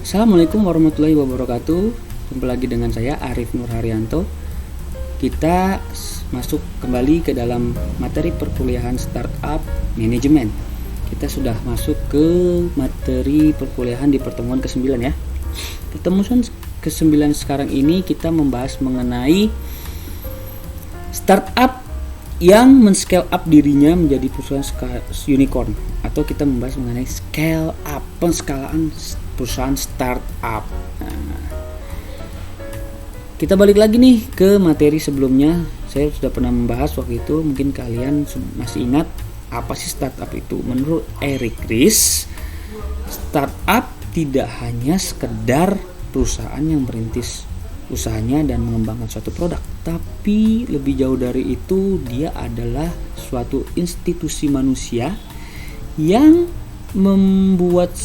Assalamualaikum warahmatullahi wabarakatuh. Jumpa lagi dengan saya Arif Nur Haryanto. Kita masuk kembali ke dalam materi perkuliahan Startup Management. Kita sudah masuk ke materi perkuliahan di pertemuan ke-9 ya. Pertemuan ke-9 sekarang ini kita membahas mengenai startup yang men-scale up dirinya menjadi perusahaan unicorn, atau kita membahas mengenai scale up, penskalaan perusahaan startup. Nah, kita balik lagi nih ke materi sebelumnya. Saya sudah pernah membahas waktu itu, mungkin kalian masih ingat apa sih startup itu. Menurut Eric Ries, startup tidak hanya sekedar perusahaan yang merintis usahanya dan mengembangkan suatu produk, tapi lebih jauh dari itu, dia adalah suatu institusi manusia yang membuat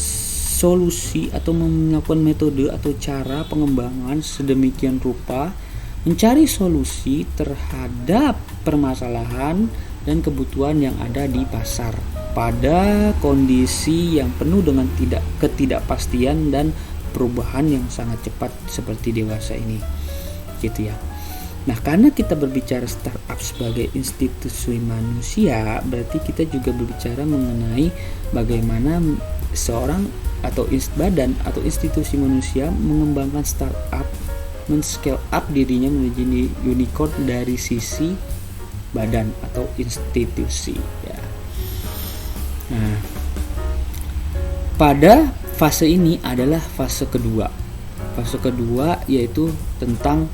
solusi atau melakukan metode atau cara pengembangan sedemikian rupa mencari solusi terhadap permasalahan dan kebutuhan yang ada di pasar pada kondisi yang penuh dengan ketidakpastian dan perubahan yang sangat cepat seperti dewasa ini, gitu ya. Nah, karena kita berbicara startup sebagai institusi manusia, berarti kita juga berbicara mengenai bagaimana seorang atau badan atau institusi manusia mengembangkan startup, men-scale up dirinya menjadi unicorn dari sisi badan atau institusi ya. Nah, pada fase ini adalah fase kedua. Fase kedua yaitu tentang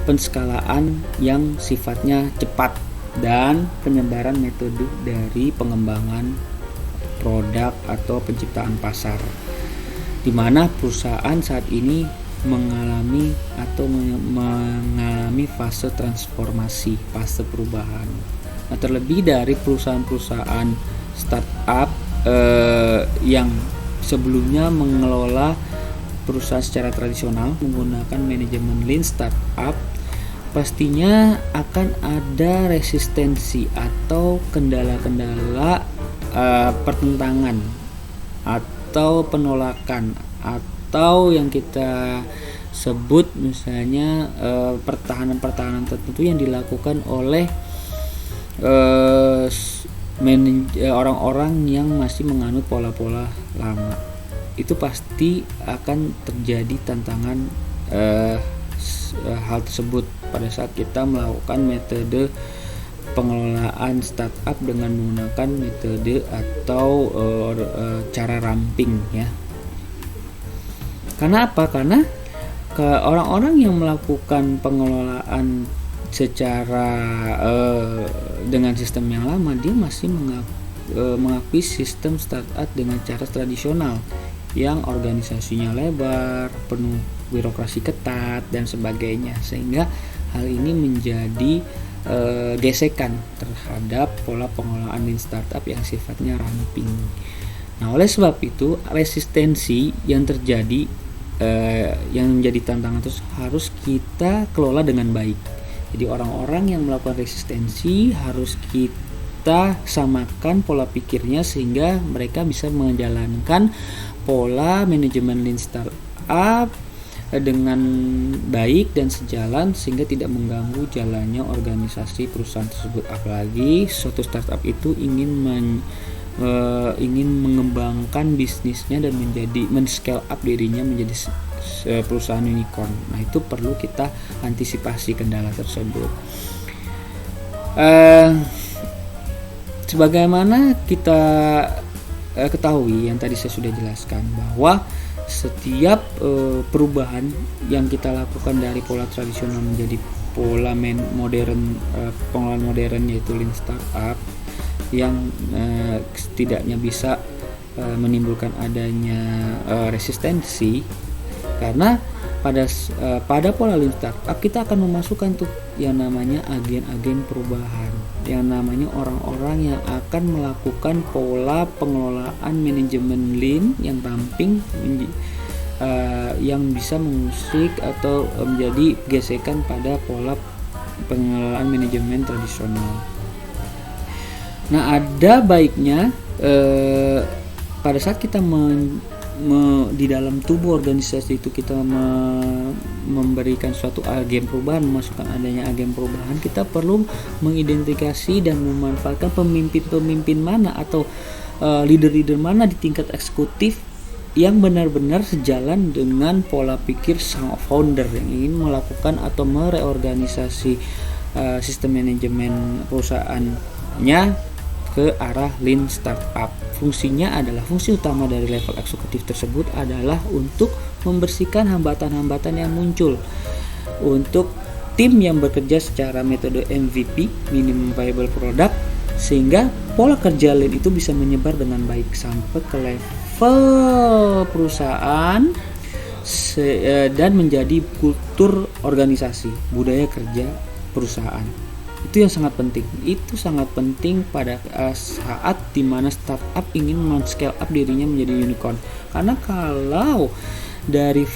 penskalaan yang sifatnya cepat dan penyebaran metode dari pengembangan produk atau penciptaan pasar, di mana perusahaan saat ini mengalami fase transformasi, fase perubahan. Nah, terlebih dari perusahaan-perusahaan startup yang sebelumnya mengelola perusahaan secara tradisional menggunakan manajemen lean startup, pastinya akan ada resistensi atau kendala-kendala pertentangan atau penolakan, atau yang kita sebut misalnya pertahanan-pertahanan tertentu yang dilakukan oleh orang-orang yang masih menganut pola-pola lama. Itu pasti akan terjadi tantangan hal tersebut pada saat kita melakukan metode pengelolaan startup dengan menggunakan metode atau cara ramping ya. Karena apa? Karena orang-orang yang melakukan pengelolaan secara dengan sistem yang lama, dia masih mengakui sistem startup dengan cara tradisional yang organisasinya lebar, penuh birokrasi ketat dan sebagainya, sehingga hal ini menjadi gesekan terhadap pola pengelolaan lean startup yang sifatnya ramping. Nah, oleh sebab itu resistensi yang terjadi yang menjadi tantangan terus harus kita kelola dengan baik. Jadi orang-orang yang melakukan resistensi harus kita samakan pola pikirnya sehingga mereka bisa menjalankan pola manajemen lean startup dengan baik dan sejalan sehingga tidak mengganggu jalannya organisasi perusahaan tersebut. Apalagi suatu startup itu ingin mengembangkan bisnisnya dan men-scale up dirinya menjadi perusahaan unicorn. Nah, itu perlu kita antisipasi kendala tersebut. Sebagaimana kita ketahui yang tadi saya sudah jelaskan, bahwa setiap perubahan yang kita lakukan dari pola tradisional menjadi pola modern, pengelolaan modern yaitu lean startup yang setidaknya bisa menimbulkan adanya resistensi, karena pada pola lean startup kita akan memasukkan tuh yang namanya agen-agen perubahan, yang namanya orang-orang yang akan melakukan pola pengelolaan manajemen lean yang ramping, yang bisa mengusik atau menjadi gesekan pada pola pengelolaan manajemen tradisional. Nah, ada baiknya pada saat kita di dalam tubuh organisasi itu kita memberikan suatu agen perubahan, memasukkan adanya agen perubahan, kita perlu mengidentifikasi dan memanfaatkan pemimpin-pemimpin mana atau leader-leader mana di tingkat eksekutif yang benar-benar sejalan dengan pola pikir sang founder yang ingin melakukan atau mereorganisasi sistem manajemen perusahaannya ke arah lean startup. Fungsi utama dari level eksekutif tersebut adalah untuk membersihkan hambatan-hambatan yang muncul untuk tim yang bekerja secara metode MVP, minimum viable product, sehingga pola kerja lean itu bisa menyebar dengan baik sampai ke level perusahaan dan menjadi kultur organisasi, budaya kerja perusahaan. Itu yang sangat penting. Itu sangat penting pada saat dimana startup ingin men-scale up dirinya menjadi unicorn. Karena kalau dari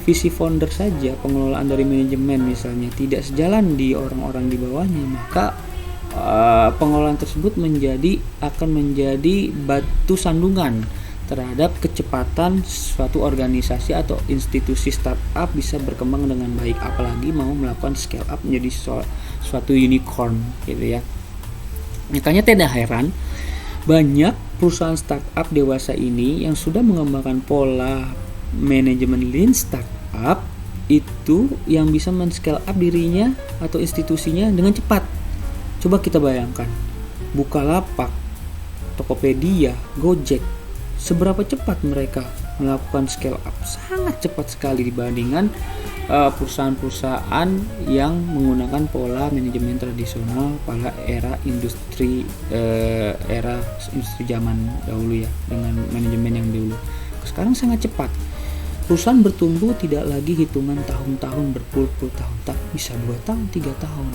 visi founder saja, pengelolaan dari manajemen misalnya tidak sejalan di orang-orang di bawahnya, maka pengelolaan tersebut akan menjadi batu sandungan terhadap kecepatan suatu organisasi atau institusi startup bisa berkembang dengan baik, apalagi mau melakukan scale up menjadi suatu unicorn gitu ya. Makanya tidak heran banyak perusahaan startup dewasa ini yang sudah mengembangkan pola manajemen lean startup itu yang bisa men-scale up dirinya atau institusinya dengan cepat. Coba kita bayangkan, Bukalapak, Tokopedia, Gojek, seberapa cepat mereka melakukan scale up? Sangat cepat sekali dibandingkan perusahaan-perusahaan yang menggunakan pola manajemen tradisional pada era industri zaman dahulu ya, dengan manajemen yang dulu. Sekarang sangat cepat. Perusahaan bertumbuh tidak lagi hitungan tahun-tahun, berpuluh-puluh tahun, tapi bisa 2 tahun, 3 tahun.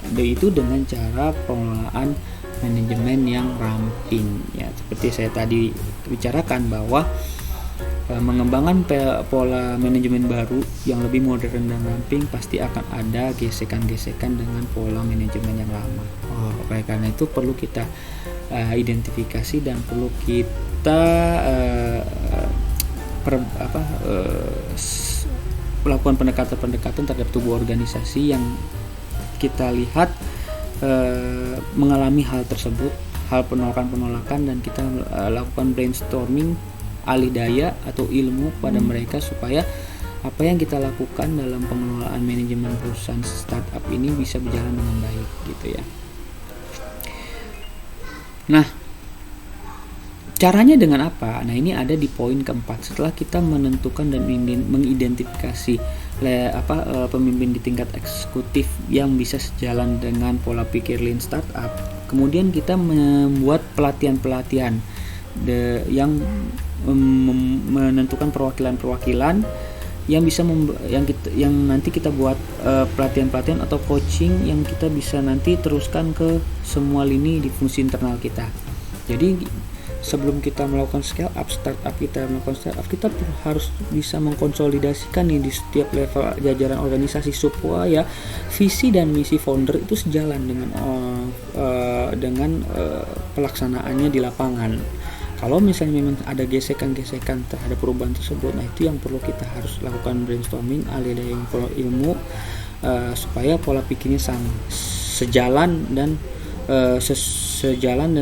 Dan itu dengan cara pengelolaan manajemen yang ramping ya, seperti saya tadi bicarakan bahwa mengembangkan pola manajemen baru yang lebih modern dan ramping pasti akan ada gesekan-gesekan dengan pola manajemen yang lama. Oleh karena itu perlu kita identifikasi dan perlu kita melakukan pendekatan terhadap tubuh organisasi yang kita lihat mengalami hal tersebut, hal penolakan dan kita lakukan brainstorming alih daya atau ilmu pada mereka supaya apa yang kita lakukan dalam pengelolaan manajemen perusahaan startup ini bisa berjalan dengan baik gitu ya. Nah, caranya dengan apa? Nah, ini ada di poin keempat. Setelah kita menentukan dan mengidentifikasi pemimpin di tingkat eksekutif yang bisa sejalan dengan pola pikir lean startup, kemudian kita membuat pelatihan-pelatihan yang menentukan perwakilan-perwakilan yang bisa yang nanti kita buat pelatihan-pelatihan atau coaching yang kita bisa nanti teruskan ke semua lini di fungsi internal kita. Jadi sebelum kita melakukan scale up startup kita harus bisa mengkonsolidasikan nih di setiap level jajaran organisasi supaya visi dan misi founder itu sejalan dengan pelaksanaannya di lapangan. Kalau misalnya memang ada gesekan-gesekan terhadap perubahan tersebut, nah itu yang perlu kita harus lakukan brainstorming alih daya ilmu supaya pola pikirnya sejalan dan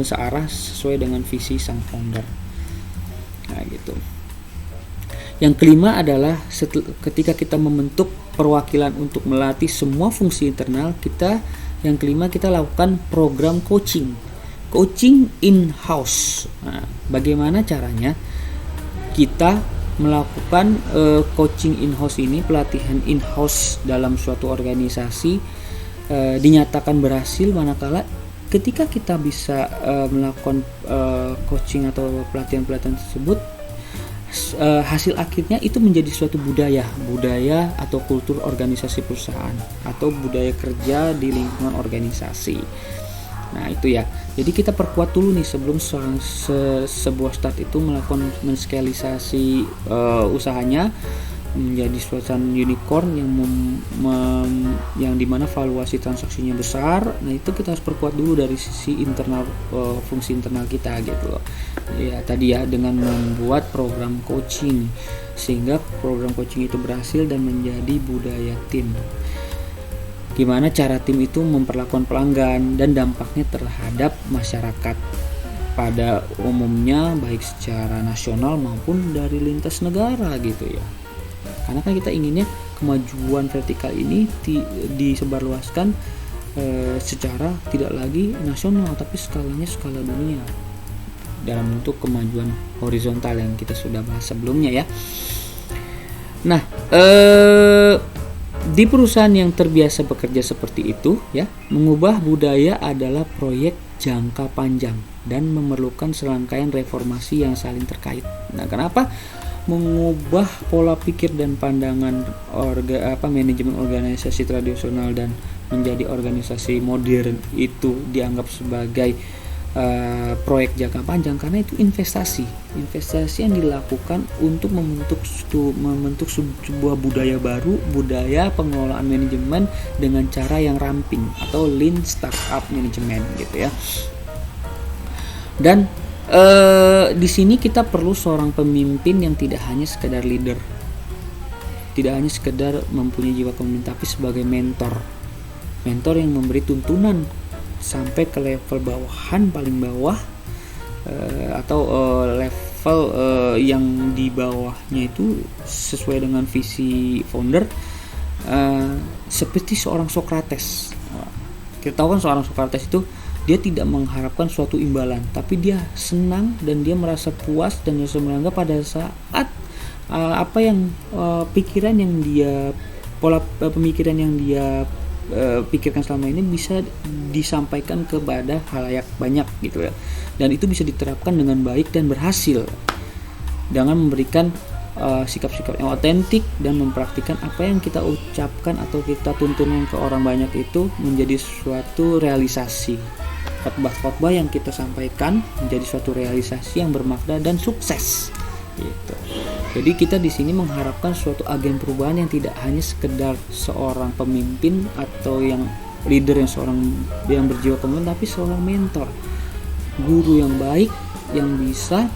searah sesuai dengan visi sang founder. Nah gitu. Yang kelima adalah ketika kita membentuk perwakilan untuk melatih semua fungsi internal kita, yang kelima kita lakukan program coaching in-house. Nah, bagaimana caranya kita melakukan coaching in-house ini, pelatihan in-house dalam suatu organisasi dinyatakan berhasil manakala ketika kita bisa melakukan coaching atau pelatihan-pelatihan tersebut, hasil akhirnya itu menjadi suatu budaya atau kultur organisasi perusahaan atau budaya kerja di lingkungan organisasi. Nah itu ya, jadi kita perkuat dulu nih sebelum sebuah start itu melakukan menskalisasi usahanya, menjadi perusahaan unicorn yang dimana valuasi transaksinya besar. Nah itu kita harus perkuat dulu dari sisi internal, fungsi internal kita gitu loh. Ya tadi ya, dengan membuat program coaching sehingga program coaching itu berhasil dan menjadi budaya tim. Gimana cara tim itu memperlakukan pelanggan dan dampaknya terhadap masyarakat pada umumnya, baik secara nasional maupun dari lintas negara gitu ya. Karena kan kita inginnya kemajuan vertikal ini disebarluaskan secara tidak lagi nasional, tapi skalanya skala dunia dalam bentuk kemajuan horizontal yang kita sudah bahas sebelumnya ya. Nah, di perusahaan yang terbiasa bekerja seperti itu ya, mengubah budaya adalah proyek jangka panjang dan memerlukan serangkaian reformasi yang saling terkait. Nah, kenapa mengubah pola pikir dan pandangan manajemen organisasi tradisional dan menjadi organisasi modern itu dianggap sebagai proyek jangka panjang? Karena itu investasi yang dilakukan untuk membentuk sebuah budaya baru, budaya pengelolaan manajemen dengan cara yang ramping atau lean startup management gitu ya. Dan di sini kita perlu seorang pemimpin yang tidak hanya sekedar leader, tidak hanya sekedar mempunyai jiwa kepemimpinan, tapi sebagai mentor yang memberi tuntunan sampai ke level bawahan paling bawah, atau level yang di bawahnya itu sesuai dengan visi founder, seperti seorang Socrates. Kita tahu kan seorang Socrates itu dia tidak mengharapkan suatu imbalan, tapi dia senang dan dia merasa puas dan merasa bangga pada saat pikiran yang dia, pola pemikiran yang dia pikirkan selama ini bisa disampaikan kepada halayak banyak gitu ya, dan itu bisa diterapkan dengan baik dan berhasil dengan memberikan sikap-sikap yang otentik dan mempraktikkan apa yang kita ucapkan atau kita tuntunkan ke orang banyak itu menjadi suatu realisasi. Khotbah-khotbah yang kita sampaikan menjadi suatu realisasi yang bermakna dan sukses gitu. Jadi kita di sini mengharapkan suatu agen perubahan yang tidak hanya sekedar seorang pemimpin atau yang leader, yang berjiwa kepemimpinan, tapi seorang mentor, guru yang baik yang bisa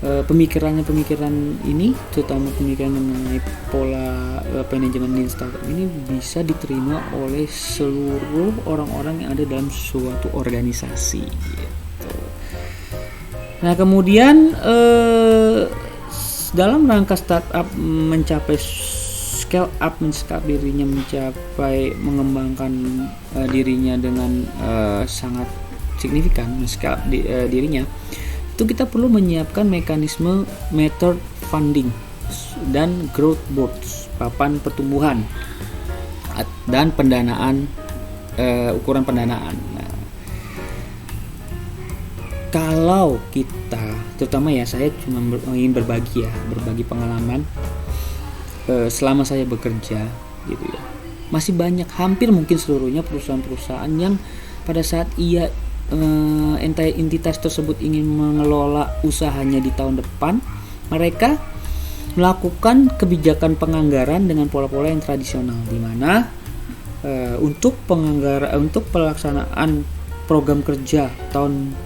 pemikiran ini, terutama pemikiran mengenai pola manajemen lean startup ini bisa diterima oleh seluruh orang-orang yang ada dalam suatu organisasi gitu. Nah kemudian dalam rangka startup mencapai scale up, dirinya mencapai mengembangkan dirinya dengan sangat signifikan, scale up dirinya, itu kita perlu menyiapkan mekanisme method funding dan growth boards, papan pertumbuhan dan pendanaan, ukuran pendanaan. Nah, kalau kita, terutama ya saya cuma ingin berbagi pengalaman selama saya bekerja gitu ya, masih banyak, hampir mungkin seluruhnya perusahaan-perusahaan yang pada saat entitas tersebut ingin mengelola usahanya di tahun depan, mereka melakukan kebijakan penganggaran dengan pola-pola yang tradisional, di mana untuk pelaksanaan program kerja tahun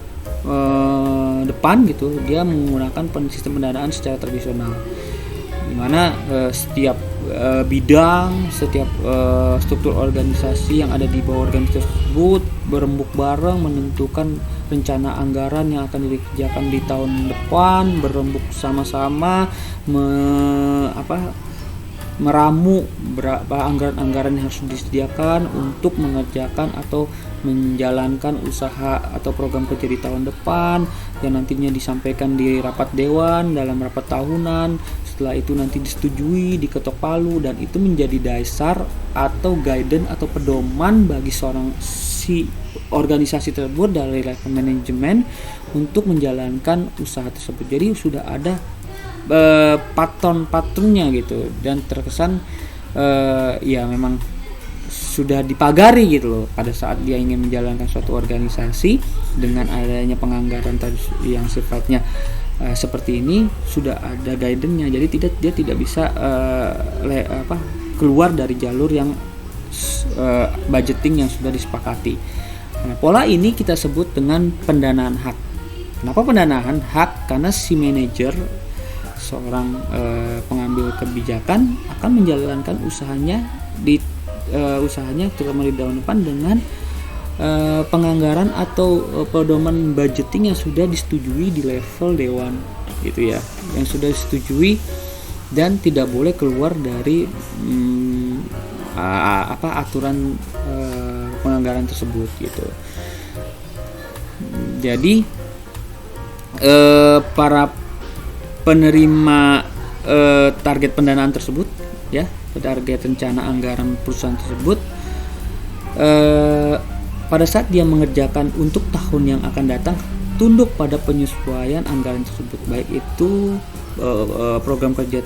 depan gitu, dia menggunakan sistem pendanaan secara tradisional, di mana setiap bidang, setiap struktur organisasi yang ada di bawah organisasi tersebut berembuk bareng menentukan rencana anggaran yang akan dikerjakan di tahun depan, berembuk sama-sama meramu berapa anggaran-anggaran yang harus disediakan untuk mengerjakan atau menjalankan usaha atau program kerja di tahun depan, yang nantinya disampaikan di rapat dewan dalam rapat tahunan. Setelah itu nanti disetujui, diketok palu, dan itu menjadi dasar atau guidance atau pedoman bagi si organisasi tersebut dari level manajemen untuk menjalankan usaha tersebut. Jadi sudah ada pattern-patternnya gitu, dan terkesan ya memang sudah dipagari gitu loh pada saat dia ingin menjalankan suatu organisasi dengan adanya penganggaran yang sifatnya seperti ini sudah ada guidance-nya, jadi dia tidak bisa keluar dari jalur yang budgeting yang sudah disepakati. Nah, pola ini kita sebut dengan pendanaan hak. Kenapa pendanaan hak? Karena si manajer, seorang pengambil kebijakan akan menjalankan usahanya terutama di tahun depan dengan penganggaran atau pedoman budgeting yang sudah disetujui di level dewan gitu ya, yang sudah disetujui dan tidak boleh keluar dari aturan penganggaran tersebut gitu. Jadi para penerima target pendanaan tersebut ya, target rencana anggaran perusahaan tersebut pada saat dia mengerjakan untuk tahun yang akan datang tunduk pada penyesuaian anggaran tersebut, baik itu program kerja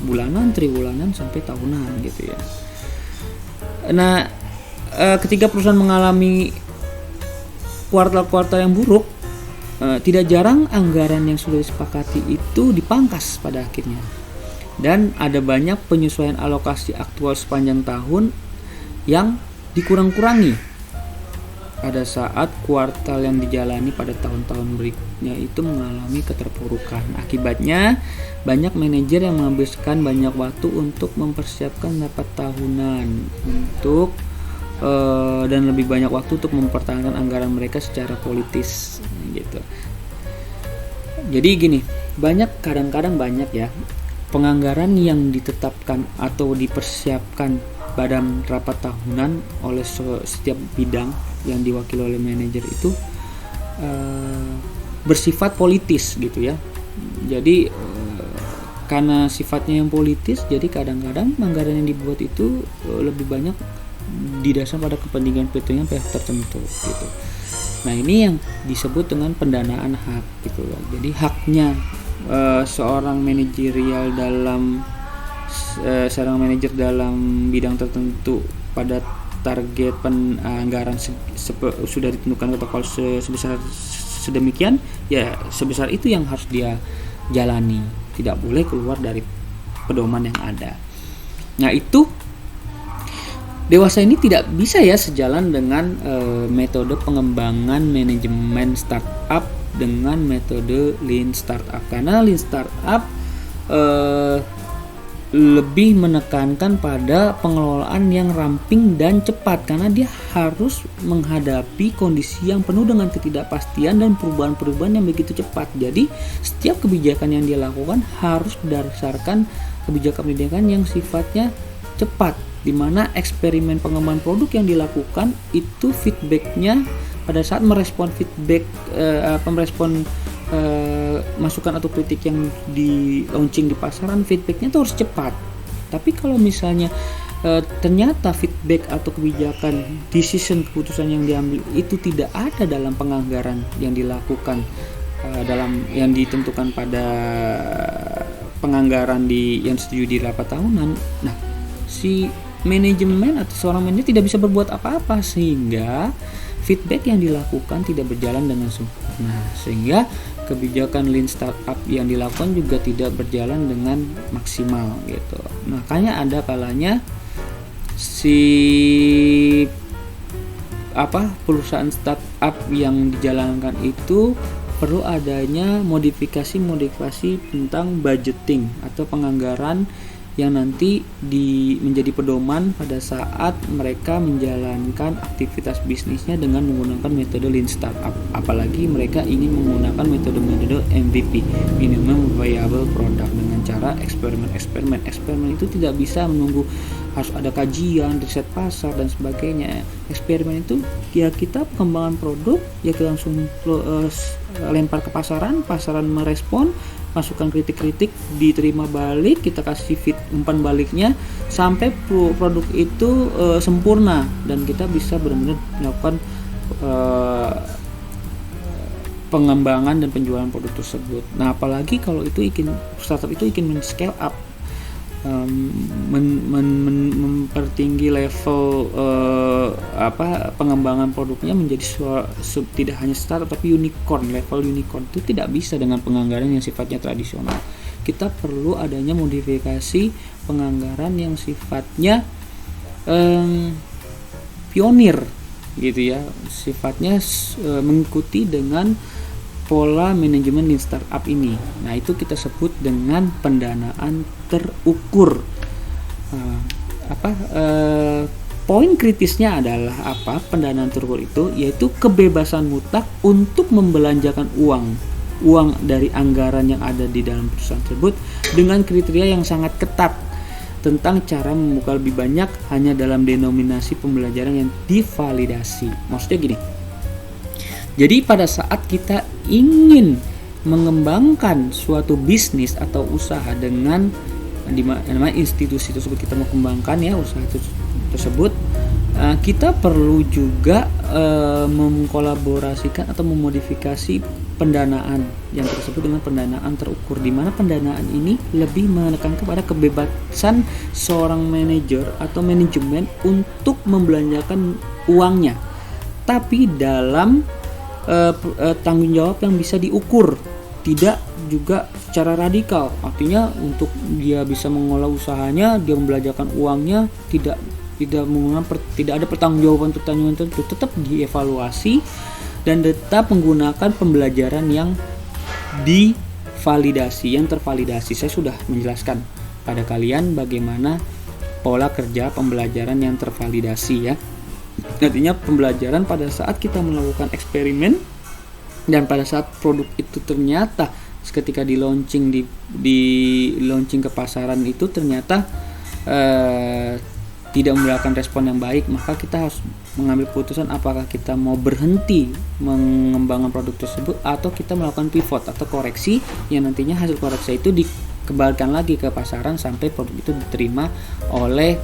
bulanan, triwulan sampai tahunan gitu ya. Nah, ketika perusahaan mengalami kuartal-kuartal yang buruk, tidak jarang anggaran yang sudah disepakati itu dipangkas pada akhirnya, dan ada banyak penyesuaian alokasi aktual sepanjang tahun yang dikurang-kurangi pada saat kuartal yang dijalani pada tahun-tahun berikutnya itu mengalami keterpurukan. Akibatnya banyak manajer yang menghabiskan banyak waktu untuk mempersiapkan rapat tahunan dan lebih banyak waktu untuk mempertahankan anggaran mereka secara politis gitu. Jadi gini, kadang-kadang banyak ya penganggaran yang ditetapkan atau dipersiapkan pada rapat tahunan oleh setiap bidang yang diwakili oleh manajer itu bersifat politis gitu ya. Jadi karena sifatnya yang politis, jadi kadang-kadang anggaran yang dibuat itu lebih banyak didasar pada kepentingan pihak tertentu gitu. Nah, ini yang disebut dengan pendanaan hak gitu loh. Jadi haknya seorang manajer dalam bidang tertentu pada target anggaran sudah ditentukan protokol sebesar sedemikian, ya sebesar itu yang harus dia jalani, tidak boleh keluar dari pedoman yang ada. Nah, itu dewasa ini tidak bisa ya sejalan dengan metode pengembangan manajemen startup dengan metode Lean Startup, karena Lean Startup lebih menekankan pada pengelolaan yang ramping dan cepat, karena dia harus menghadapi kondisi yang penuh dengan ketidakpastian dan perubahan-perubahan yang begitu cepat. Jadi setiap kebijakan yang dia lakukan harus berdasarkan kebijakan-kebijakan yang sifatnya cepat, di mana eksperimen pengembangan produk yang dilakukan itu feedbacknya pada saat merespon masukan atau kritik yang di launching di pasaran, feedbacknya itu harus cepat. Tapi kalau misalnya ternyata feedback atau kebijakan keputusan yang diambil itu tidak ada dalam penganggaran yang dilakukan yang ditentukan pada penganggaran yang setuju di rapat tahunan, nah si manajemen atau seorang manajer tidak bisa berbuat apa-apa, sehingga feedback yang dilakukan tidak berjalan dengan sempurna, sehingga kebijakan Lean Startup yang dilakukan juga tidak berjalan dengan maksimal gitu. Makanya ada kalanya perusahaan startup yang dijalankan itu perlu adanya modifikasi tentang budgeting atau penganggaran yang nanti menjadi pedoman pada saat mereka menjalankan aktivitas bisnisnya dengan menggunakan metode Lean Startup. Apalagi mereka ingin menggunakan metode MVP, Minimum Viable Product, dengan cara eksperimen. Eksperimen itu tidak bisa menunggu, harus ada kajian, riset pasar dan sebagainya. Eksperimen itu ya kita pengembangan produk, ya kita langsung lempar ke pasaran merespon, masukan kritik diterima balik, kita kasih umpan baliknya sampai produk itu sempurna dan kita bisa benar-benar melakukan pengembangan dan penjualan produk tersebut. Nah, apalagi kalau startup itu ingin men-scale up mempertinggi level pengembangan produknya menjadi tidak hanya startup tapi unicorn. Level unicorn itu tidak bisa dengan penganggaran yang sifatnya tradisional. Kita perlu adanya modifikasi penganggaran yang sifatnya pionir gitu ya, sifatnya mengikuti dengan pola manajemen di startup ini. Nah, itu kita sebut dengan pendanaan terukur. Poin kritisnya adalah apa? Pendanaan terukur itu yaitu kebebasan mutlak untuk membelanjakan uang dari anggaran yang ada di dalam perusahaan tersebut dengan kriteria yang sangat ketat tentang cara membuka lebih banyak hanya dalam denominasi pembelajaran yang divalidasi. Maksudnya gini, jadi pada saat kita ingin mengembangkan suatu bisnis atau usaha dengan namanya institusi tersebut, kita mau kembangkan ya usaha tersebut, kita perlu juga mengkolaborasikan atau memodifikasi pendanaan yang tersebut dengan pendanaan terukur, di mana pendanaan ini lebih menekan kepada kebebasan seorang manajer atau manajemen untuk membelanjakan uangnya, tapi dalam tanggung jawab yang bisa diukur, tidak juga secara radikal. Artinya untuk dia bisa mengolah usahanya, dia membelanjakan uangnya, tidak ada pertanggungjawaban tertentu, tetap dievaluasi dan tetap menggunakan pembelajaran yang divalidasi, yang tervalidasi. Saya sudah menjelaskan pada kalian bagaimana pola kerja pembelajaran yang tervalidasi ya. Artinya pembelajaran pada saat kita melakukan eksperimen dan pada saat produk itu ternyata ketika di launching ke pasaran itu ternyata tidak memberikan respon yang baik, maka kita harus mengambil keputusan apakah kita mau berhenti mengembangkan produk tersebut atau kita melakukan pivot atau koreksi yang nantinya hasil koreksi itu dikembalikan lagi ke pasaran sampai produk itu diterima oleh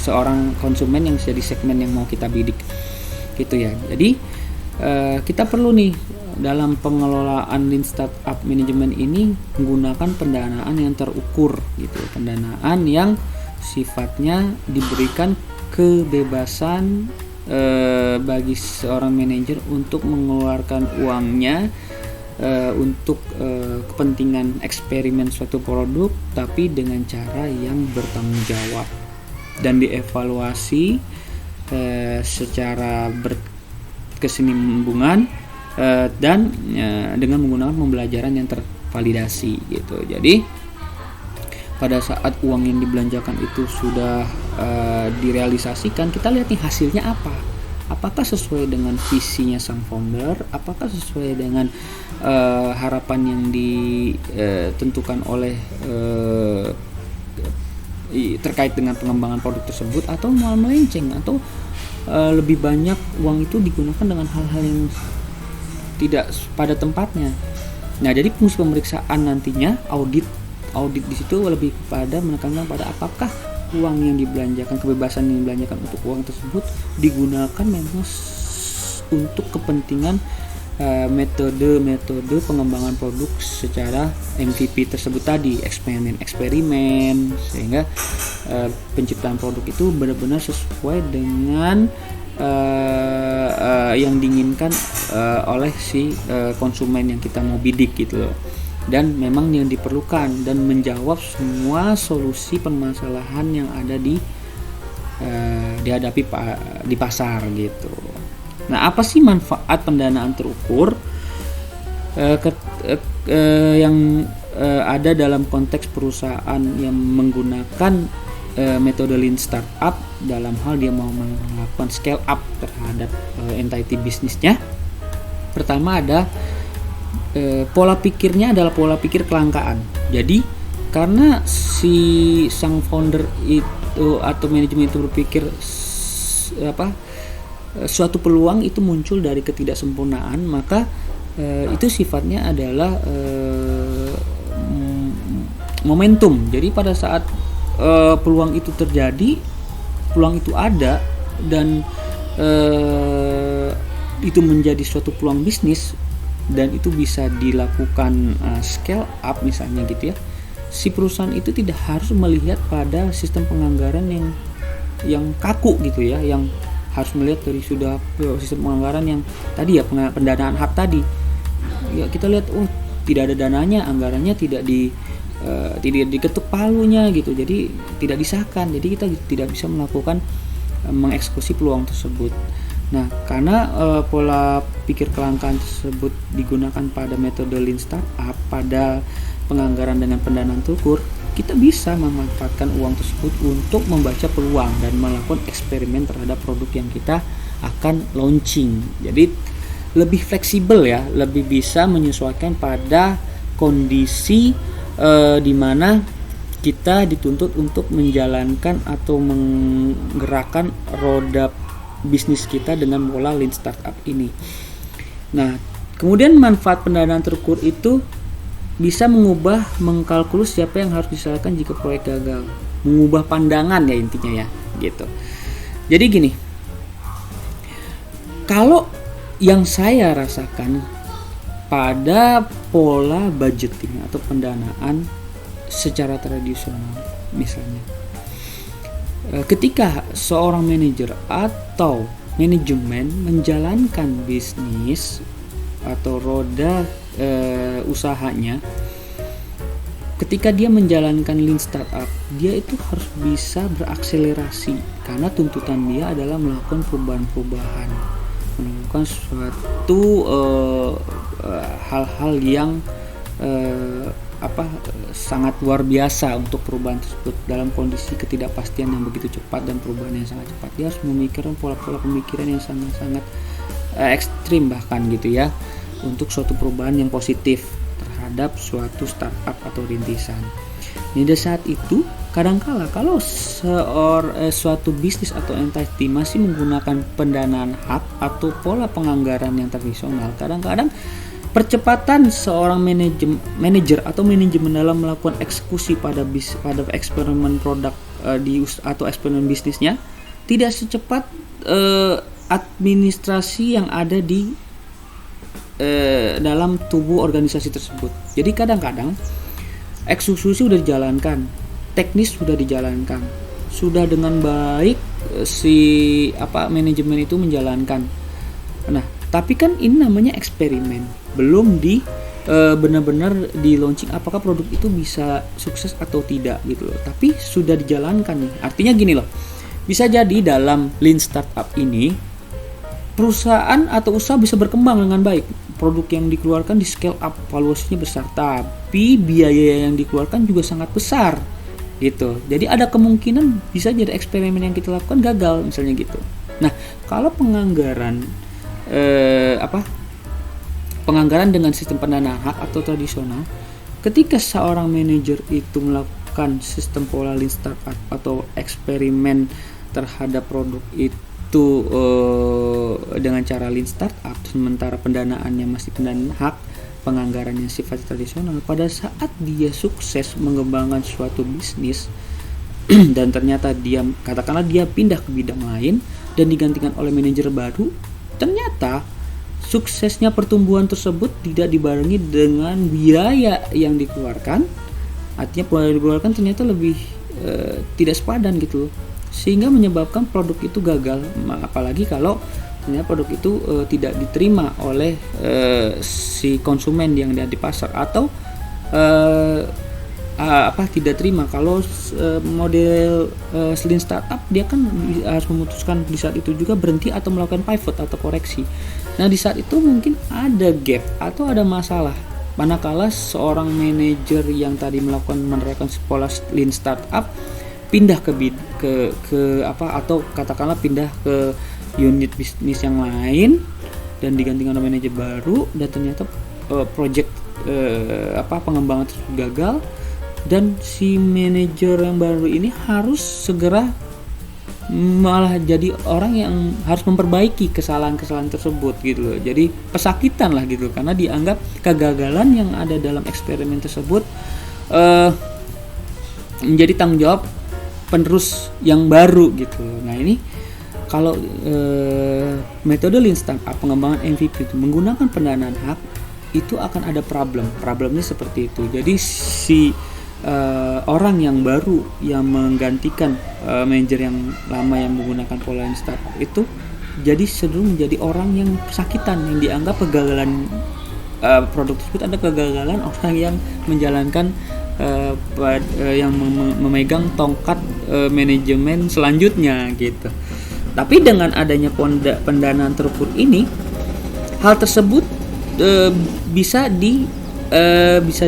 seorang konsumen yang jadi segmen yang mau kita bidik gitu ya. Jadi kita perlu nih dalam pengelolaan lean startup management ini menggunakan pendanaan yang terukur gitu, pendanaan yang sifatnya diberikan kebebasan bagi seorang manajer untuk mengeluarkan uangnya untuk kepentingan eksperimen suatu produk, tapi dengan cara yang bertanggung jawab dan dievaluasi secara berkesinambungan dan dengan menggunakan pembelajaran yang tervalidasi gitu. Jadi pada saat uang yang dibelanjakan itu sudah direalisasikan, kita lihat nih hasilnya apa. Apakah sesuai dengan visinya sang founder? Apakah sesuai dengan harapan yang ditentukan oleh terkait dengan pengembangan produk tersebut, atau malah melenceng, atau lebih banyak uang itu digunakan dengan hal-hal yang tidak pada tempatnya. Nah, jadi fungsi pemeriksaan nantinya audit di situ lebih pada menekankan pada apakah uang yang dibelanjakan, kebebasan yang dibelanjakan untuk uang tersebut digunakan memang untuk kepentingan metode pengembangan produk secara MVP tersebut tadi, eksperimen sehingga penciptaan produk itu benar-benar sesuai dengan yang diinginkan oleh si konsumen yang kita mau bidik gitu loh, dan memang yang diperlukan dan menjawab semua solusi permasalahan yang ada dihadapi di pasar gitu. Nah, apa sih manfaat pendanaan terukur yang ada dalam konteks perusahaan yang menggunakan metode lean startup dalam hal dia mau melakukan scale up terhadap entity bisnisnya? Pertama ada pola pikirnya adalah pola pikir kelangkaan. Jadi karena si sang founder itu atau manajemen itu berpikir suatu peluang itu muncul dari ketidaksempurnaan, maka itu sifatnya adalah momentum. Jadi pada saat peluang itu terjadi, peluang itu ada dan itu menjadi suatu peluang bisnis dan itu bisa dilakukan scale up misalnya gitu ya, si perusahaan itu tidak harus melihat pada sistem penganggaran yang kaku gitu ya, yang harus melihat dari sudah sistem penganggaran yang tadi ya, pendanaan hak tadi ya, kita lihat tidak ada dananya, anggarannya tidak diketuk palunya gitu, jadi tidak disahkan, jadi kita tidak bisa melakukan mengeksekusi peluang tersebut. Nah, karena pola pikir kelangkaan tersebut digunakan pada metode Lean Startup, pada penganggaran dengan pendanaan terukur, kita bisa memanfaatkan uang tersebut untuk membaca peluang dan melakukan eksperimen terhadap produk yang kita akan launching. Jadi lebih fleksibel ya, lebih bisa menyesuaikan pada kondisi di mana kita dituntut untuk menjalankan atau menggerakkan roda bisnis kita dengan pola Lean Startup ini. Nah, kemudian manfaat pendanaan terukur itu bisa mengkalkulus siapa yang harus disalahkan jika proyek gagal, mengubah pandangan ya intinya ya, gitu. Jadi gini, kalau yang saya rasakan pada pola budgeting atau pendanaan secara tradisional, misalnya ketika seorang manajer atau manajemen menjalankan bisnis atau roda usahanya, ketika dia menjalankan Lean Startup, dia itu harus bisa berakselerasi karena tuntutan dia adalah melakukan perubahan-perubahan, melakukan suatu hal-hal yang sangat luar biasa untuk perubahan tersebut dalam kondisi ketidakpastian yang begitu cepat dan perubahan yang sangat cepat. Dia harus memikirkan pola-pola pemikiran yang sangat-sangat ekstrim bahkan gitu ya, untuk suatu perubahan yang positif terhadap suatu startup atau rintisan. Pada saat itu kadangkala kalau suatu bisnis atau entity masih menggunakan pendanaan hak atau pola penganggaran yang tradisional, kadang-kadang percepatan seorang manajer atau manajemen dalam melakukan eksekusi pada eksperimen produk atau eksperimen bisnisnya tidak secepat administrasi yang ada di dalam tubuh organisasi tersebut. Jadi kadang-kadang eksekusi sudah dijalankan, teknis sudah dijalankan, sudah dengan baik manajemen itu menjalankan. Nah, tapi kan ini namanya eksperimen, belum benar-benar di launching apakah produk itu bisa sukses atau tidak gitu loh. Tapi sudah dijalankan nih. Artinya gini loh. Bisa jadi dalam Lean Startup ini perusahaan atau usaha bisa berkembang dengan baik. Produk yang dikeluarkan di scale up, valuasinya besar, tapi biaya yang dikeluarkan juga sangat besar gitu. Jadi ada kemungkinan bisa jadi eksperimen yang kita lakukan gagal misalnya gitu. Nah, kalau penganggaran dengan sistem pendanaan hak atau tradisional, ketika seorang manajer itu melakukan sistem pola Lean Startup atau eksperimen terhadap produk itu dengan cara Lean Startup, sementara pendanaannya masih pendanaan hak, penganggarannya sifatnya tradisional, pada saat dia sukses mengembangkan suatu bisnis dan ternyata dia pindah ke bidang lain dan digantikan oleh manajer baru, ternyata suksesnya pertumbuhan tersebut tidak dibarengi dengan biaya yang dikeluarkan. Artinya biaya yang dikeluarkan ternyata lebih tidak sepadan gitu, sehingga menyebabkan produk itu gagal. Apalagi kalau ternyata produk itu tidak diterima oleh si konsumen yang ada di pasar, atau tidak terima kalau model Lean Startup, dia kan harus memutuskan di saat itu juga berhenti atau melakukan pivot atau koreksi. Nah, di saat itu mungkin ada gap atau ada masalah manakala seorang manajer yang tadi menerapkan pola Lean Startup pindah atau katakanlah pindah ke unit bisnis yang lain dan digantikan oleh manajer baru, dan ternyata project pengembangan tersebut gagal, dan si manajer yang baru ini harus segera malah jadi orang yang harus memperbaiki kesalahan-kesalahan tersebut gitu loh. Jadi pesakitan lah gitu, karena dianggap kegagalan yang ada dalam eksperimen tersebut menjadi tanggung jawab penerus yang baru gitu. Nah, ini kalau metode Lean Startup pengembangan MVP itu menggunakan pendanaan hak, itu akan ada problemnya seperti itu. Jadi si orang yang baru yang menggantikan manajer yang lama yang menggunakan pola lean startup itu jadi cenderung menjadi orang yang pesakitan, yang dianggap kegagalan produk tersebut ada kegagalan orang yang menjalankan yang memegang tongkat manajemen selanjutnya gitu. Tapi dengan adanya pendanaan terukur ini, hal tersebut bisa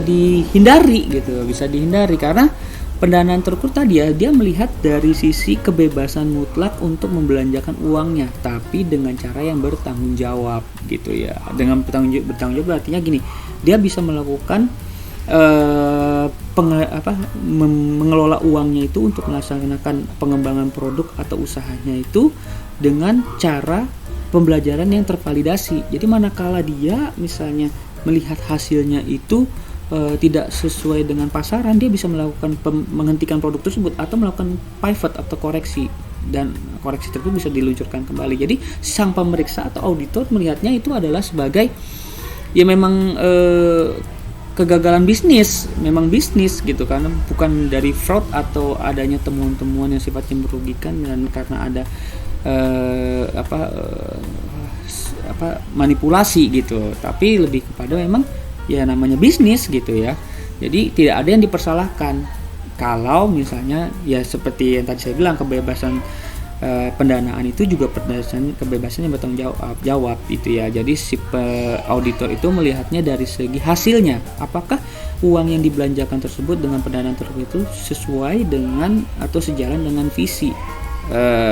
dihindari gitu, bisa dihindari karena pendanaan terukur tadi ya, dia melihat dari sisi kebebasan mutlak untuk membelanjakan uangnya, tapi dengan cara yang bertanggung jawab gitu ya. Dengan bertanggung jawab artinya gini, dia bisa melakukan mengelola uangnya itu untuk melaksanakan pengembangan produk atau usahanya itu dengan cara pembelajaran yang tervalidasi. Jadi manakala dia misalnya melihat hasilnya itu tidak sesuai dengan pasaran, dia bisa melakukan menghentikan produk tersebut atau melakukan pivot atau koreksi, dan koreksi tersebut bisa diluncurkan kembali. Jadi sang pemeriksa atau auditor melihatnya itu adalah sebagai ya memang kegagalan bisnis, memang bisnis gitu, karena bukan dari fraud atau adanya temuan-temuan yang sifatnya merugikan dan karena ada manipulasi gitu, tapi lebih kepada memang ya namanya bisnis gitu ya. Jadi tidak ada yang dipersalahkan kalau misalnya ya seperti yang tadi saya bilang, kebebasan pendanaan itu juga kebebasan yang bertanggung jawab itu ya. Jadi si auditor itu melihatnya dari segi hasilnya, apakah uang yang dibelanjakan tersebut dengan pendanaan tersebut itu sesuai dengan atau sejalan dengan visi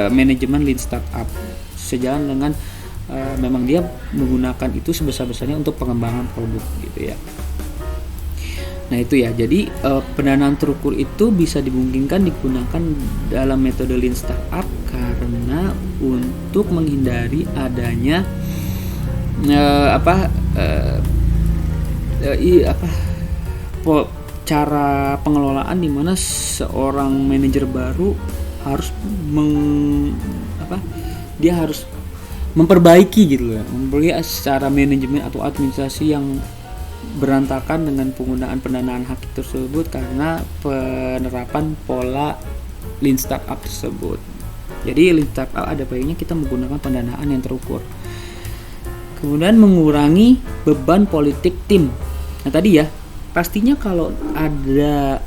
manajemen lean startup, sejalan dengan memang dia menggunakan itu sebesar-besarnya untuk pengembangan produk gitu ya. Nah itu ya, jadi pendanaan terukur itu bisa dimungkinkan digunakan dalam metode lean startup karena untuk menghindari adanya cara pengelolaan di mana seorang manajer baru harus dia harus memperbaiki gitu ya, memperbaiki secara manajemen atau administrasi yang berantakan dengan penggunaan pendanaan haki tersebut karena penerapan pola lean startup tersebut. Jadi lean startup ada baiknya kita menggunakan pendanaan yang terukur. Kemudian mengurangi beban politik tim. Nah tadi ya, pastinya kalau ada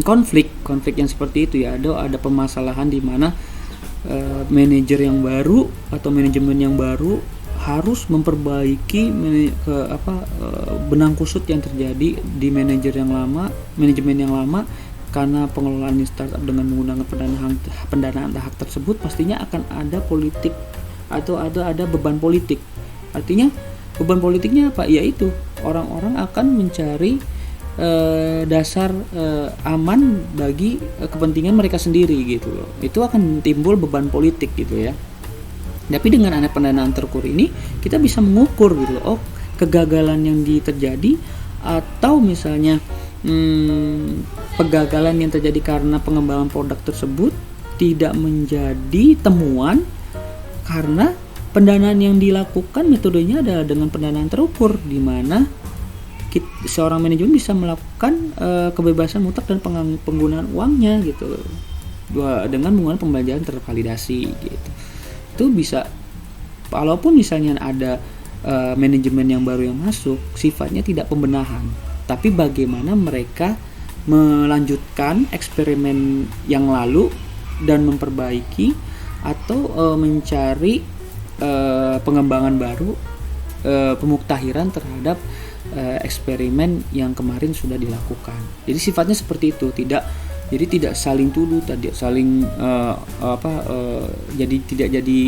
konflik yang seperti itu ya, ada permasalahan di mana manajer yang baru atau manajemen yang baru harus memperbaiki benang kusut yang terjadi di manajemen yang lama karena pengelolaan startup dengan menggunakan pendanaan hak tersebut, pastinya akan ada politik atau ada beban politik. Artinya beban politiknya apa? Yaitu orang-orang akan mencari dasar aman bagi kepentingan mereka sendiri gitu loh. Itu akan timbul beban politik gitu ya. Tapi dengan ada pendanaan terukur ini kita bisa mengukur gitu loh, kegagalan yang terjadi atau misalnya kegagalan yang terjadi karena pengembangan produk tersebut tidak menjadi temuan karena pendanaan yang dilakukan metodenya adalah dengan pendanaan terukur, di mana seorang manajemen bisa melakukan kebebasan mutlak dan penggunaan uangnya gitu dengan menggunakan pembelajaran tervalidasi gitu. Itu bisa, walaupun misalnya ada manajemen yang baru yang masuk, sifatnya tidak pembenahan, tapi bagaimana mereka melanjutkan eksperimen yang lalu dan memperbaiki atau mencari pengembangan baru, pemuktahiran terhadap eksperimen yang kemarin sudah dilakukan. Jadi sifatnya seperti itu, tidak saling tuduh, tidak saling jadi tidak jadi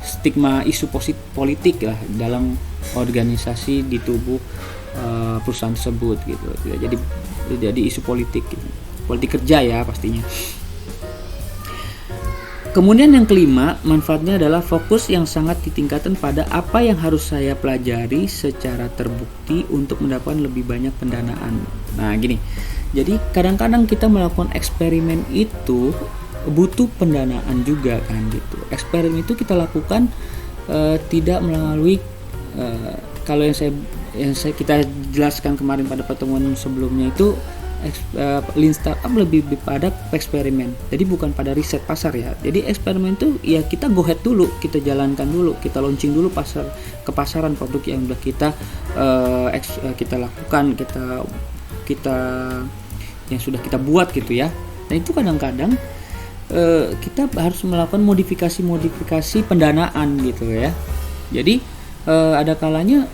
stigma isu politik lah dalam organisasi di tubuh perusahaan tersebut gitu. Tidak jadi isu politik gitu. Politik kerja ya pastinya. Kemudian yang kelima, manfaatnya adalah fokus yang sangat ditingkatkan pada apa yang harus saya pelajari secara terbukti untuk mendapatkan lebih banyak pendanaan. Nah gini, jadi kadang-kadang kita melakukan eksperimen itu butuh pendanaan juga kan gitu. Eksperimen itu kita lakukan tidak melalui kalau yang saya kita jelaskan kemarin pada pertemuan sebelumnya itu, Lean Startup lebih pada eksperimen, jadi bukan pada riset pasar ya. Jadi eksperimen itu ya kita go ahead dulu, kita jalankan dulu, kita launching dulu ke pasaran produk yang udah kita lakukan, kita yang sudah kita buat gitu ya. Nah itu kadang-kadang kita harus melakukan modifikasi pendanaan gitu ya. Jadi ada kalanya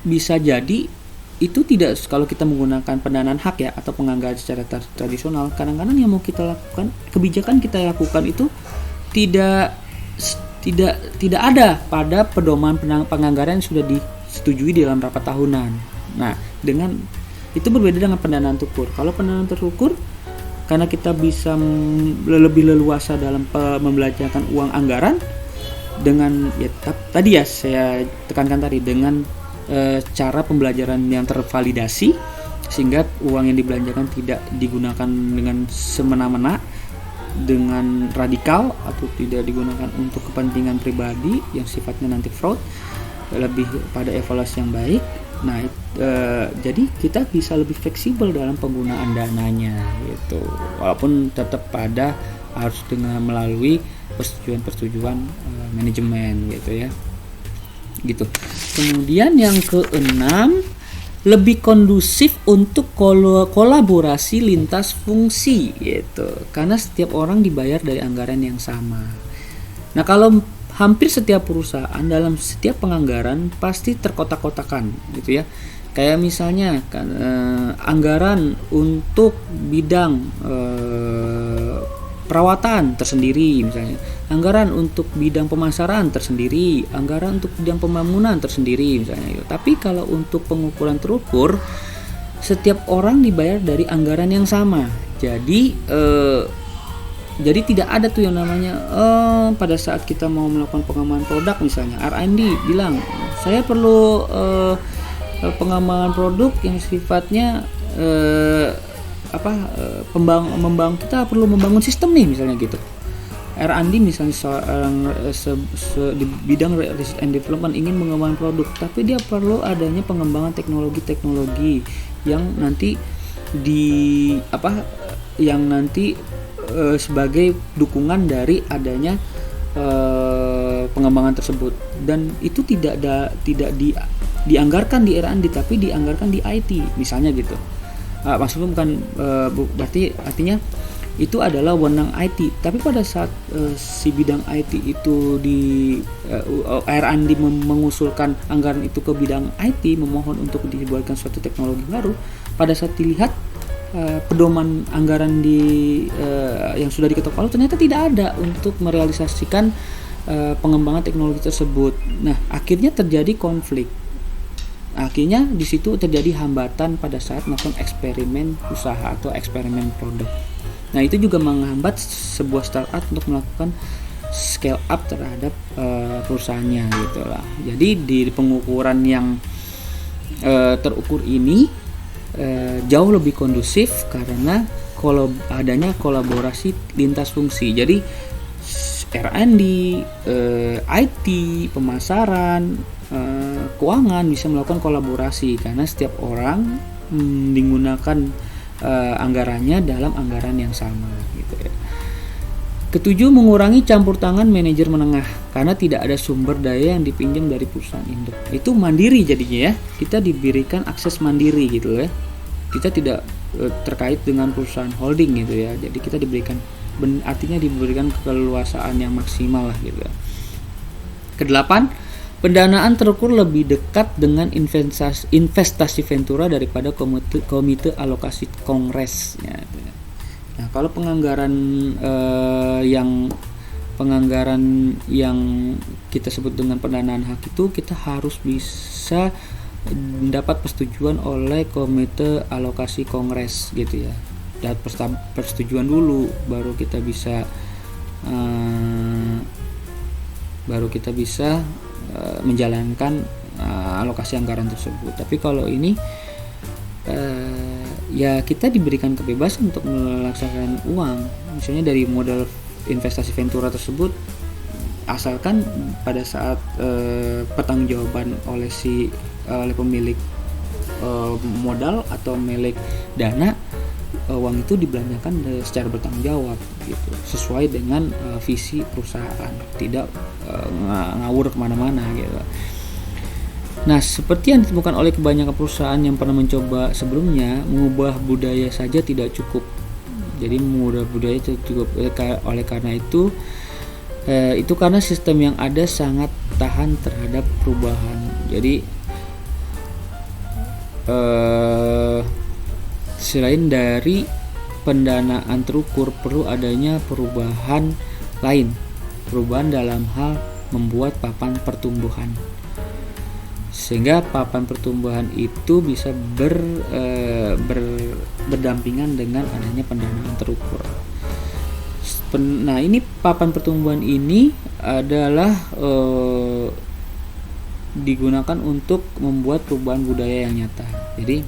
bisa jadi itu tidak, kalau kita menggunakan pendanaan hak ya atau penganggaran secara tradisional, kadang-kadang yang mau kita lakukan, kebijakan kita lakukan itu tidak ada pada pedoman penganggaran yang sudah disetujui dalam rapat tahunan. Nah, dengan itu berbeda dengan pendanaan terukur. Kalau pendanaan terukur, karena kita bisa lebih leluasa dalam membelanjakan uang anggaran dengan ya tadi ya saya tekankan tadi, dengan cara pembelajaran yang tervalidasi, sehingga uang yang dibelanjakan tidak digunakan dengan semena-mena, dengan radikal, atau tidak digunakan untuk kepentingan pribadi yang sifatnya nanti fraud, lebih pada evaluasi yang baik. Nah, jadi kita bisa lebih fleksibel dalam penggunaan dananya gitu, walaupun tetap pada harus dengan melalui persetujuan manajemen gitu ya. Gitu. Kemudian yang keenam, lebih kondusif untuk kolaborasi lintas fungsi gitu. Karena setiap orang dibayar dari anggaran yang sama. Nah, kalau hampir setiap perusahaan dalam setiap penganggaran pasti terkotak-kotakan gitu ya. Kayak misalnya anggaran untuk bidang perawatan tersendiri misalnya, anggaran untuk bidang pemasaran tersendiri, anggaran untuk bidang pembangunan tersendiri misalnya gitu. Tapi kalau untuk pengukuran terukur, setiap orang dibayar dari anggaran yang sama. Jadi tidak ada tuh yang namanya pada saat kita mau melakukan pengembangan produk misalnya, R&D bilang saya perlu pengembangan produk yang sifatnya kita perlu membangun sistem nih misalnya gitu. R&D misalnya seorang di bidang research and development ingin mengembangkan produk, tapi dia perlu adanya pengembangan teknologi yang nanti sebagai dukungan dari adanya pengembangan tersebut, dan itu tidak dianggarkan di R&D tapi dianggarkan di IT misalnya gitu. Maksudnya bukan berarti artinya itu adalah wewenang IT, tapi pada saat si bidang IT itu di R&D mengusulkan anggaran itu ke bidang IT, memohon untuk dibuatkan suatu teknologi baru, pada saat dilihat pedoman anggaran yang sudah diketok palu ternyata tidak ada untuk merealisasikan pengembangan teknologi tersebut. Nah, akhirnya terjadi konflik. Akhirnya di situ terjadi hambatan pada saat melakukan eksperimen usaha atau eksperimen produk. Nah, itu juga menghambat sebuah startup untuk melakukan scale up terhadap perusahaannya gitu lah. Jadi di pengukuran yang terukur ini jauh lebih kondusif karena adanya kolaborasi lintas fungsi. Jadi R&D, IT, pemasaran, keuangan bisa melakukan kolaborasi karena setiap orang menggunakan anggarannya dalam anggaran yang sama gitu ya. Ketujuh, mengurangi campur tangan manajer menengah karena tidak ada sumber daya yang dipinjam dari perusahaan induk. Itu mandiri jadinya ya. Kita diberikan akses mandiri gitu ya. Kita tidak terkait dengan perusahaan holding gitu ya. Jadi kita diberikan artinya diberikan keleluasaan yang maksimal lah gitu ya. Kedelapan, pendanaan terukur lebih dekat dengan investasi Ventura daripada komite alokasi kongres. Nah, kalau penganggaran yang kita sebut dengan pendanaan hak itu, kita harus bisa mendapat persetujuan oleh komite alokasi kongres gitu ya. Dapat persetujuan dulu baru kita bisa menjalankan alokasi anggaran tersebut. Tapi kalau ini ya kita diberikan kebebasan untuk melaksanakan uang, misalnya dari modal investasi Ventura tersebut asalkan pada saat pertanggungjawaban oleh pemilik modal atau milik dana, uang itu dibelanjakan secara bertanggung jawab gitu, sesuai dengan visi perusahaan, tidak ngawur kemana-mana gitu. Nah, seperti yang ditemukan oleh kebanyakan perusahaan yang pernah mencoba sebelumnya, mengubah budaya saja tidak cukup. Jadi mengubah budaya itu cukup. Oleh karena itu karena sistem yang ada sangat tahan terhadap perubahan. Jadi selain dari pendanaan terukur, perlu adanya perubahan lain, perubahan dalam hal membuat papan pertumbuhan, sehingga papan pertumbuhan itu bisa berdampingan dengan adanya pendanaan terukur. Nah, ini papan pertumbuhan ini adalah digunakan untuk membuat perubahan budaya yang nyata. Jadi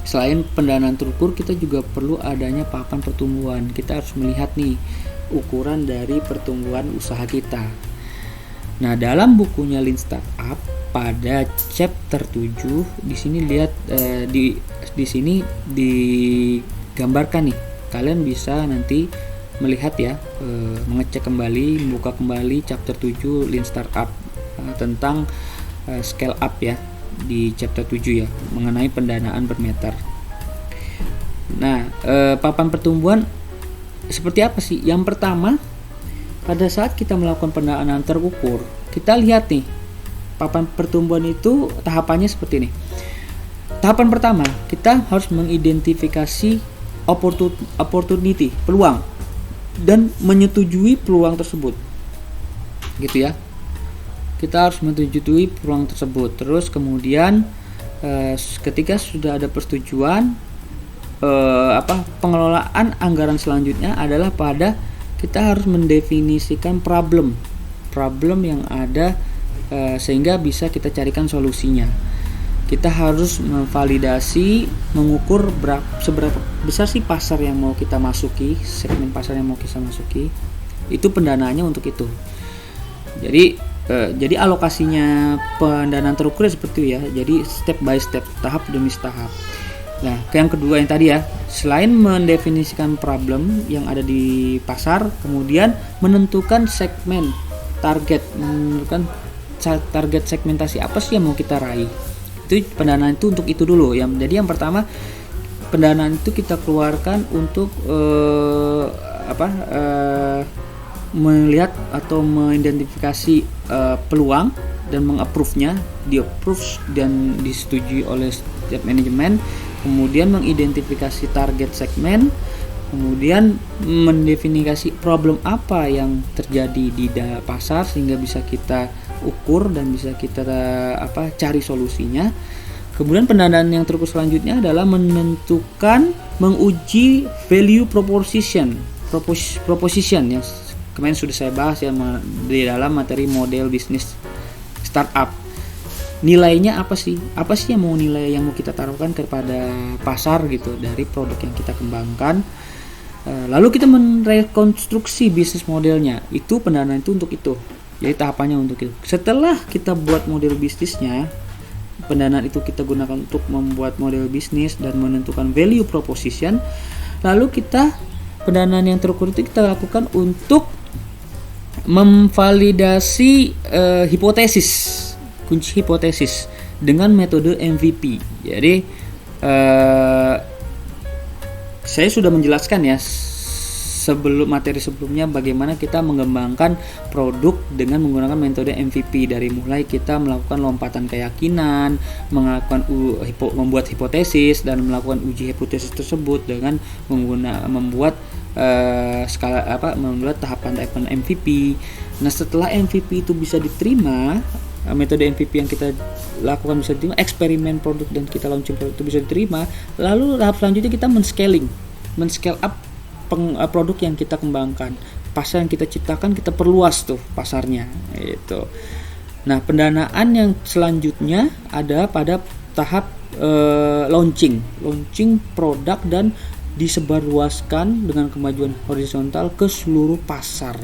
selain pendanaan terukur, kita juga perlu adanya papan pertumbuhan. Kita harus melihat nih ukuran dari pertumbuhan usaha kita. Nah, dalam bukunya Lean Startup pada chapter 7 di sini lihat di sini digambarkan nih. Kalian bisa nanti melihat ya, mengecek kembali, membuka kembali chapter 7 Lean Startup tentang scale up ya, di chapter 7 ya, mengenai pendanaan per meter. Nah, papan pertumbuhan seperti apa sih? Yang pertama, pada saat kita melakukan pendanaan terukur, kita lihat nih papan pertumbuhan itu tahapannya seperti ini. Tahapan pertama, kita harus mengidentifikasi opportunity, peluang, dan menyetujui peluang tersebut, gitu ya. Kita harus menyetujui peluang tersebut. Terus kemudian ketika sudah ada persetujuan, pengelolaan anggaran selanjutnya adalah pada kita harus mendefinisikan problem yang ada, sehingga bisa kita carikan solusinya. Kita harus memvalidasi, mengukur seberapa besar sih pasar yang mau kita masuki, segmen pasar yang mau kita masuki. Itu pendanaannya untuk itu. Jadi alokasinya pendanaan terukur seperti itu ya. Jadi step by step, tahap demi tahap. Nah, yang kedua yang tadi ya, selain mendefinisikan problem yang ada di pasar, kemudian menentukan segmen target, menentukan target segmentasi apa sih yang mau kita raih. Itu pendanaan itu untuk itu dulu ya. Jadi yang pertama, pendanaan itu kita keluarkan untuk melihat atau mengidentifikasi peluang dan mengapprove-nya, di-approve dan disetujui oleh setiap manajemen. Kemudian mengidentifikasi target segmen, kemudian mendefinisi problem apa yang terjadi di pasar sehingga bisa kita ukur dan bisa kita cari solusinya. Kemudian pendanaan yang terukur selanjutnya adalah menguji value proposition yang kemarin sudah saya bahas ya di dalam materi model bisnis startup. Nilainya apa sih yang mau kita taruhkan kepada pasar gitu dari produk yang kita kembangkan. Lalu kita merekonstruksi bisnis modelnya. Itu pendanaan itu untuk itu. Jadi tahapannya untuk itu. Setelah kita buat model bisnisnya, pendanaan itu kita gunakan untuk membuat model bisnis dan menentukan value proposition. Lalu pendanaan yang terukur itu kita lakukan untuk memvalidasi kunci hipotesis dengan metode MVP. Jadi saya sudah menjelaskan ya materi sebelumnya bagaimana kita mengembangkan produk dengan menggunakan metode MVP, dari mulai kita melakukan lompatan keyakinan, membuat hipotesis dan melakukan uji hipotesis tersebut dengan membuat membuat tahapan MVP. Nah, setelah MVP itu bisa diterima, metode MVP yang kita lakukan bisa diterima, eksperimen produk dan kita launching produk itu bisa diterima, lalu tahap selanjutnya kita men-scale up produk yang kita kembangkan, pasar yang kita ciptakan, kita perluas tuh pasarnya itu. Nah, pendanaan yang selanjutnya ada pada tahap launching produk dan disebarluaskan dengan kemajuan horizontal ke seluruh pasar.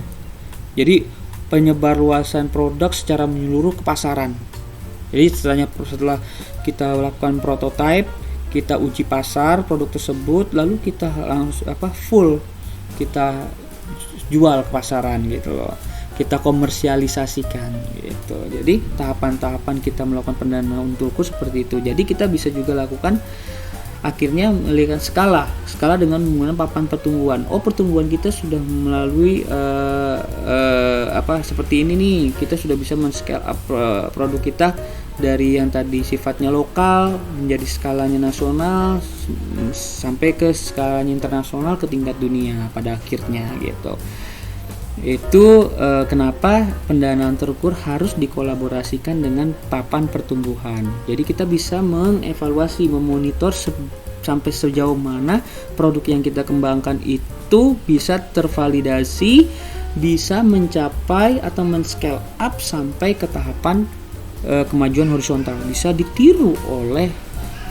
Jadi penyebarluasan produk secara menyeluruh ke pasaran. Jadi setelah kita lakukan prototype, kita uji pasar produk tersebut, lalu kita langsung full kita jual ke pasaran gitu loh. Kita komersialisasikan gitu. Jadi tahapan-tahapan kita melakukan pendanaan untukku seperti itu. Jadi kita bisa juga lakukan akhirnya melihat skala dengan menggunakan papan pertumbuhan. Pertumbuhan kita sudah melalui seperti ini nih, kita sudah bisa men-scale up produk kita dari yang tadi sifatnya lokal menjadi skalanya nasional sampai ke skalanya internasional ke tingkat dunia pada akhirnya gitu. Itu kenapa pendanaan terukur harus dikolaborasikan dengan papan pertumbuhan. Jadi kita bisa mengevaluasi, memonitor sampai sejauh mana produk yang kita kembangkan itu bisa tervalidasi, bisa mencapai atau men-scale up sampai ke tahapan kemajuan horizontal, bisa ditiru oleh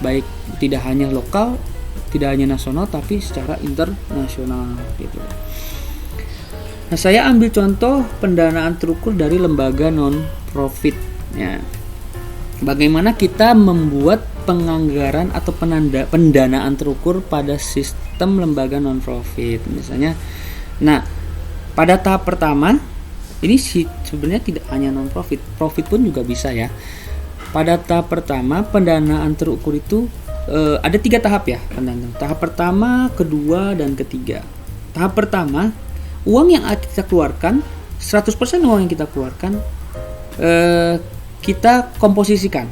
baik tidak hanya lokal, tidak hanya nasional, tapi secara internasional gitu. Nah, saya ambil contoh pendanaan terukur dari lembaga non-profit ya. Bagaimana kita membuat penganggaran atau pendanaan terukur pada sistem lembaga non-profit misalnya. Nah, pada tahap pertama ini sebenarnya tidak hanya non-profit, profit pun juga bisa ya. Pada tahap pertama pendanaan terukur itu ada 3 tahap ya pendanaan. Tahap pertama, kedua, dan ketiga. Tahap pertama, uang yang kita keluarkan, 100% uang yang kita keluarkan kita komposisikan.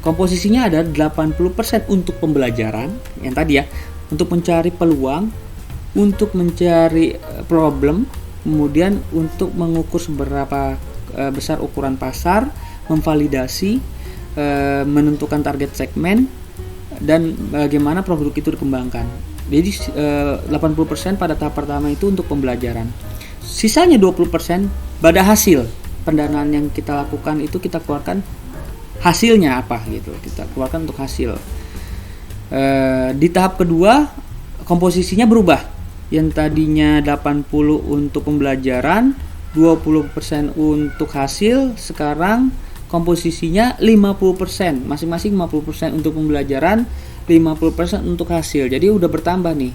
Komposisinya ada 80% untuk pembelajaran yang tadi ya, untuk mencari peluang, untuk mencari problem, kemudian untuk mengukur seberapa besar ukuran pasar, memvalidasi, menentukan target segmen, dan bagaimana produk itu dikembangkan. Jadi 80% pada tahap pertama itu untuk pembelajaran. Sisanya 20% pada hasil pendanaan yang kita lakukan itu kita keluarkan hasilnya apa gitu. Kita keluarkan untuk hasil. Di tahap kedua komposisinya berubah. Yang tadinya 80 untuk pembelajaran, 20% untuk hasil, sekarang komposisinya 50%, masing-masing 50% untuk pembelajaran, 50% untuk hasil. Jadi udah bertambah nih.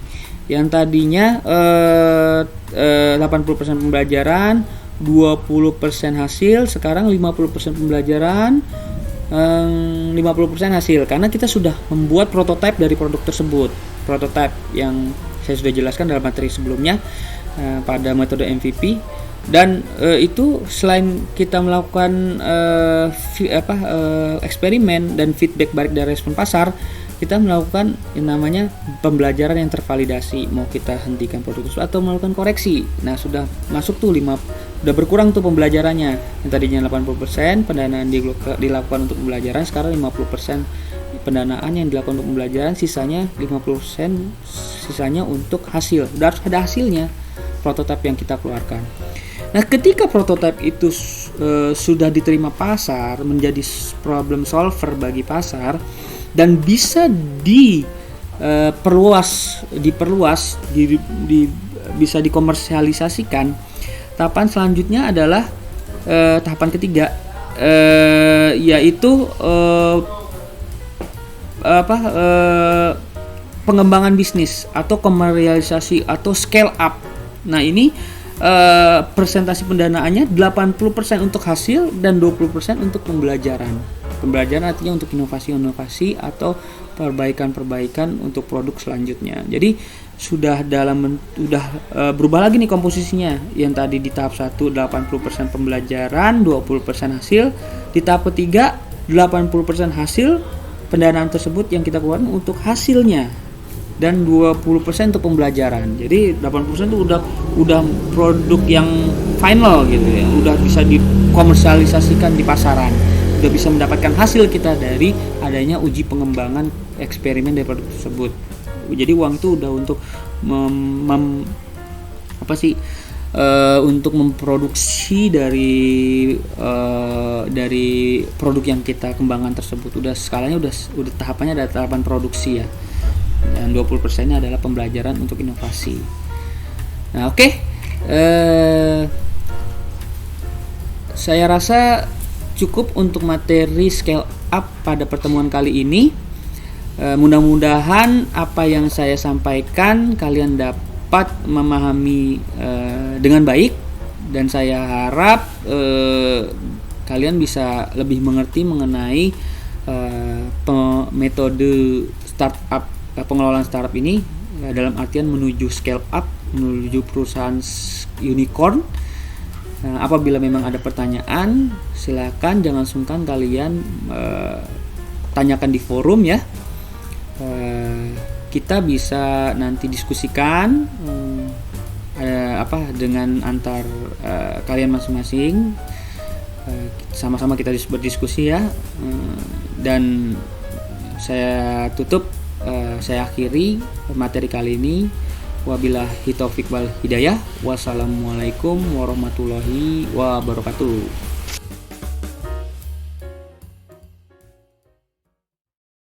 Yang tadinya 80% pembelajaran, 20% hasil, sekarang 50% pembelajaran, 50% hasil. Karena kita sudah membuat prototipe dari produk tersebut. Prototipe yang saya sudah jelaskan dalam materi sebelumnya pada metode MVP. Dan itu selain kita melakukan eksperimen dan feedback balik dari respon pasar, kita melakukan yang namanya pembelajaran yang tervalidasi. Mau kita hentikan produk tersebut atau melakukan koreksi. Nah, sudah masuk tuh udah berkurang tuh pembelajarannya. Yang tadinya 80% pendanaan dilakukan untuk pembelajaran, sekarang 50% pendanaan yang dilakukan untuk pembelajaran, sisanya 50% sisanya untuk hasil. Udah harus ada hasilnya prototipe yang kita keluarkan. Nah, ketika prototipe itu sudah diterima pasar, menjadi problem solver bagi pasar dan bisa diperluas, bisa dikomersialisasikan. Tahapan selanjutnya adalah tahapan ketiga, yaitu pengembangan bisnis atau komersialisasi atau scale up. Nah, ini presentasi pendanaannya 80% untuk hasil dan 20% untuk pembelajaran. Pembelajaran artinya untuk inovasi-inovasi atau perbaikan-perbaikan untuk produk selanjutnya. Jadi sudah berubah lagi nih komposisinya. Yang tadi di tahap 1 80% pembelajaran, 20% hasil. Di tahap ketiga 80% hasil pendanaan tersebut yang kita keluarkan untuk hasilnya dan 20% untuk pembelajaran. Jadi 80% itu udah produk yang final gitu ya. Udah bisa dikomersialisasikan di pasaran. Udah bisa mendapatkan hasil kita dari adanya uji pengembangan eksperimen dari produk tersebut. Jadi uang itu udah untuk untuk memproduksi dari produk yang kita kembangkan tersebut. Udah skalanya udah tahapannya ada tahapan produksi ya. Dan 20%-nya adalah pembelajaran untuk inovasi. Nah, oke. Saya rasa cukup untuk materi scale up pada pertemuan kali ini. Mudah-mudahan apa yang saya sampaikan kalian dapat memahami dengan baik, dan saya harap kalian bisa lebih mengerti mengenai metode startup, pengelolaan startup ini dalam artian menuju scale up, menuju perusahaan unicorn. Apabila memang ada pertanyaan, silakan jangan sungkan kalian tanyakan di forum ya. Kita bisa nanti diskusikan dengan antar kalian masing-masing. Sama-sama kita berdiskusi ya. Dan saya tutup, saya akhiri materi kali ini. Wabillahi taufiq wal hidayah. Wassalamualaikum warahmatullahi wabarakatuh.